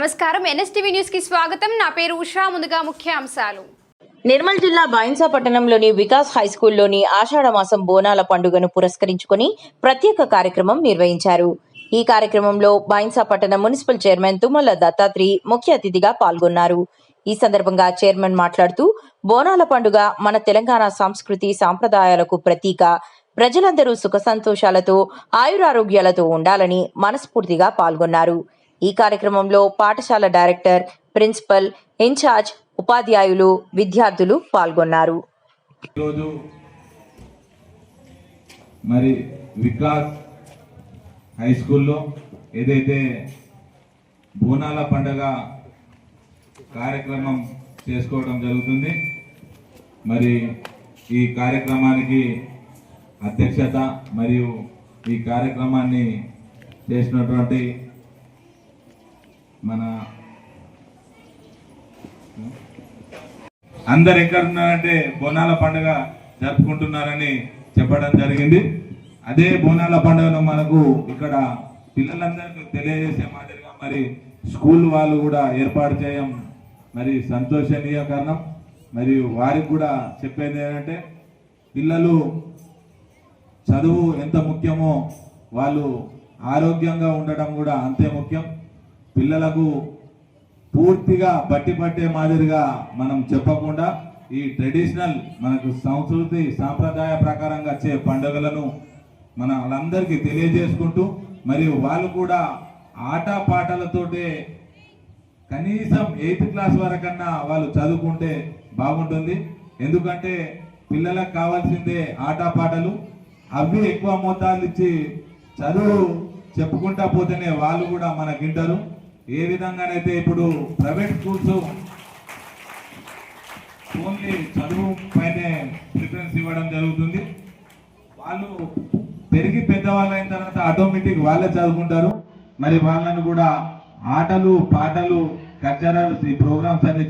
నమస్కారం NSTV news కి స్వాగతం. నా పేరు ఉషా. ముందుగా ముఖ్య అంశాలు. నిర్మల్ జిల్లా బైన్సా పట్టణంలోని వికాస్ హైస్కూల్లోని ఆషాఢమాసం బోనాల పండుగను పురస్కరించుకుని ప్రత్యేక కార్యక్రమం నిర్వహించారు. ఈ కార్యక్రమంలో బైన్సా పట్టణ మున్సిపల్ చైర్మన్ తుమ్మల దత్తాత్రి ముఖ్య అతిథిగా పాల్గొన్నారు. ఈ సందర్భంగా చైర్మన్ మాట్లాడుతూ, బోనాల పండుగ మన తెలంగాణ సంస్కృతి సాంప్రదాయాలకు ప్రతీక. ప్రజలందరూ సుఖ సంతోషాలతో ఆయురారోగ్యాలతో ఉండాలని మనస్ఫూర్తిగా పాల్గొన్నారు. ఈ కార్యక్రమంలో పాఠశాల డైరెక్టర్, ప్రిన్సిపల్, ఇన్ఛార్జ్, ఉపాధ్యాయులు, విద్యార్థులు పాల్గొన్నారు. ఈరోజు మరి వికాస్ హై స్కూల్లో ఏదైతే బోనాల పండుగ కార్యక్రమం చేసుకోవడం జరుగుతుంది. మరి ఈ కార్యక్రమానికి అధ్యక్షత మరియు ఈ కార్యక్రమాన్ని చేసినటువంటి మన అందరు ఎక్కడున్నారంటే బోనాల పండుగ జరుపుకుంటున్నారని చెప్పడం జరిగింది. అదే బోనాల పండుగను మనకు ఇక్కడ పిల్లలందరికీ తెలియజేసే మాదిరిగా మరి స్కూల్ వాళ్ళు కూడా ఏర్పాటు చేయడం మరి సంతోషనీయకరణం. మరియు వారికి కూడా చెప్పేది ఏంటంటే, పిల్లలు చదువు ఎంత ముఖ్యమో వాళ్ళు ఆరోగ్యంగా ఉండడం కూడా అంతే ముఖ్యం. పిల్లలకు పూర్తిగా బట్టి పట్టే మాదిరిగా మనం చెప్పకుండా ఈ ట్రెడిషనల్ మనకు సంస్కృతి సాంప్రదాయ ప్రకారంగా వచ్చే పండుగలను మన వాళ్ళందరికీ తెలియజేసుకుంటూ, మరియు వాళ్ళు కూడా ఆట పాటలతోటే కనీసం 8th క్లాస్ వరకన్నా వాళ్ళు చదువుకుంటే బాగుంటుంది. ఎందుకంటే పిల్లలకు కావాల్సిందే ఆట పాటలు. అవి ఎక్కువ మోతాదు ఇచ్చి చదువు చెప్పుకుంటా పోతేనే వాళ్ళు కూడా మనకింటారు. ఏ విధంగానైతే ఇప్పుడు ప్రైవేట్ స్కూల్స్ ఓన్లీ చదువు పైనే ప్రిఫరెన్స్ ఇవ్వడం జరుగుతుంది. వాళ్ళు పెరిగి పెద్దవాళ్ళు అయిన తర్వాత ఆటోమేటిక్ వాళ్ళే చదువుకుంటారు. మరి వాళ్ళను కూడా ఆటలు, పాటలు, కల్చరల్స్, ఈ ప్రోగ్రామ్స్ అన్ని